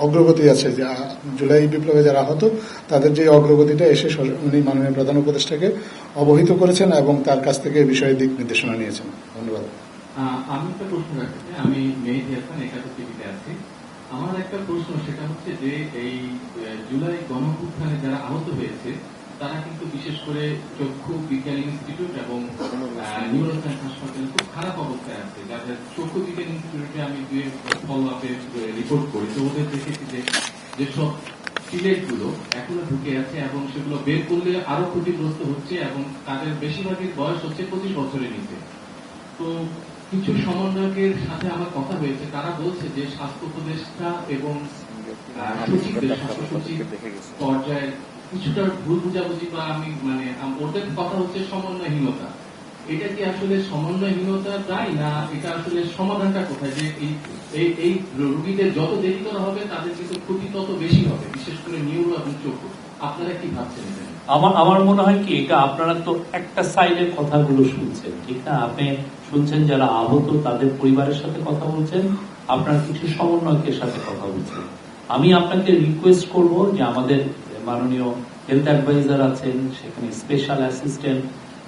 অগ্রগতি আছে, যে জুলাই বিপ্লবে যারা আহত তাদের যে অগ্রগতিটা এসে উনি মাননীয় প্রধান উপদেষ্টাকে অবহিত করেছেন এবং তার কাছ থেকে এই বিষয়ে দিক নির্দেশনা নিয়েছেন। ধন্যবাদ।
আমি একটা প্রশ্ন রাখছি, আমি মেহেদী হাসান, একাদশ টিভিতে আছি। আমার একটা প্রশ্ন, সেটা হচ্ছে যে এই জুলাই গণঅভ্যুত্থানে যারা আহত হয়েছে তারা কিন্তু বিশেষ করে চক্ষু বিজ্ঞান ইনস্টিটিউট এবং নিউরোসায়েন্স হাসপাতালে খুব খারাপ অবস্থায় আছে। যাদের চক্ষু বিজ্ঞান ইনস্টিটিউটে আমি ফলো আপে রিপোর্ট করি, তো ওদের দেখেছি যে যেসব সিলেটগুলো এখনো ঢুকে আছে এবং সেগুলো বের করলে আরো ক্ষতিগ্রস্ত হচ্ছে এবং তাদের বেশিরভাগের বয়স হচ্ছে 25 বছরের নিচে। তো কিছু সমন্বয়কের সাথে আমার কথা হয়েছে, তারা বলছে যে স্বাস্থ্য উপদেষ্টা এবং সচিবদের, স্বাস্থ্য সচিব পর্যায়ে কিছুটা ভুল বুঝাবুঝি বা ওদের কথা হচ্ছে সমন্বয়হীনতা। এটা কি আসলে সমন্বয়হীনতা দায়ী, না এটা আসলে সমাধানটা কোথায়? যে এই রোগীদের যত দেরি করা হবে তাদের কিন্তু ক্ষতি তত বেশি হবে, বিশেষ করে নিউরো এবং চক্ষু। আপনারা কি ভাবছেন?
আমার মনে হয় কি, এটা আপনারা তো একটা সাইডের কথাগুলো শুনছেন, ঠিক না? আপনি শুনছেন যারা আহত তাদের পরিবারের সাথে কথা বলছেন, আপনার কিছু সমন্বয়কের সাথে কথা বলছেন। আমি আপনাকে রিকোয়েস্ট করব যে আমাদের মাননীয় হেলথ অ্যাডভাইজার আছেন, সেখানে স্পেশাল অ্যাসিস্ট্যান্ট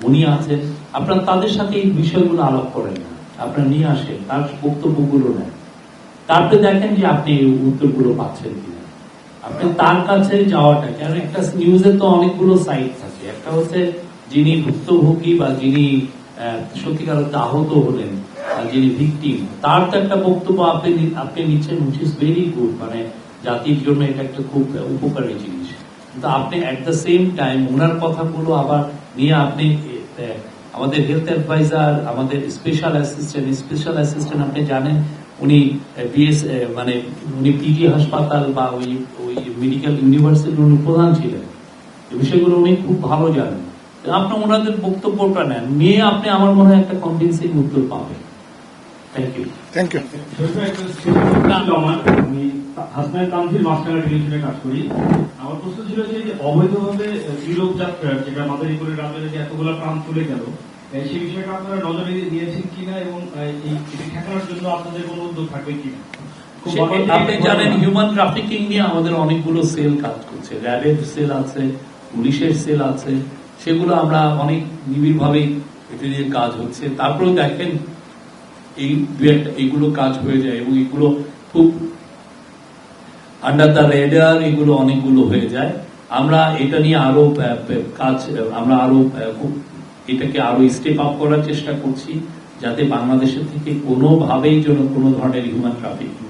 উনি আছেন, আপনারা তাদের সাথে এই বিষয়গুলো আলাপ করেন না, আপনারা নিয়ে আসেন, তার বক্তব্যগুলো নেন, তারপরে দেখেন যে আপনি এই উত্তরগুলো পাচ্ছেন কিনা। আপনি তার কাছে যাওয়াটা, কারণ একটা নিউজে তো অনেকগুলো সাইড থাকে, একটা হচ্ছে যিনি ভুক্তভোগী বা যিনি সত্যিকার অর্থে আহত হলেন, যিনি ভিকটিম, তার তো একটা বক্তব্য আপনি নিচ্ছেন, হুইচ ইজ ভেরি গুড, মানে জাতির জন্য এটা একটা খুব উপকারী জিনিস। কিন্তু আপনি অ্যাট দ্য সেম টাইম ওনার কথাগুলো আবার নিয়ে আপনি আমাদের হেলথ অ্যাডভাইজার, আমাদের স্পেশাল অ্যাসিস্ট্যান্ট আপনি জানেন উনি উনি পিজি হাসপাতাল বা ওই মেডিকেল ইউনিভার্সিটির উনি প্রধান ছিলেন, এই বিষয়গুলো উনি খুব ভালো জানেন। আপনি ওনাদের বক্তব্যটা নেন, নিয়ে আপনি আমার মনে হয় একটা কনভিন্সিং উত্তর পাবেন। Thank you.
Thank you.
আমি হাসনাইন তানভীর মাঝখানে টেলিভিশনে কাজ করি। আমার প্রশ্ন ছিল যে অবৈধভাবে ইউরোপ যাত্রা, যেটা মাদারীপুরের রাজ্যে যে এতগুলো প্রাণ চলে গেল, সেই বিষয়টা আপনারা নজরে নিয়েছেন কিনা এবং এটি ঠেকানোর জন্য আপনাদের কোনো উদ্যোগ থাকবে কিনা?
আপনি জানেন হিউম্যান ট্রাফিকিং নিয়ে আমাদের অনেকগুলো সেল কাজ করছে, র্যাবের সেল আছে, পুলিশের সেল আছে, সেগুলো আমরা অনেক নিবিড় ভাবে এটা নিয়ে কাজ হচ্ছে। তারপরেও দেখেন এই এইগুলো কাজ হয়ে যায় এবং এগুলো খুব আন্ডার দ্য রেডার, এগুলো অনেকগুলো হয়ে যায়। আমরা এটা নিয়ে আরো কাজ, আমরা আরো এটাকে আরো স্টেপ আপ করার চেষ্টা করছি, যাতে বাংলাদেশের থেকে কোনোভাবেই যেন কোনো ধরনের হিউম্যান ট্রাফিকিং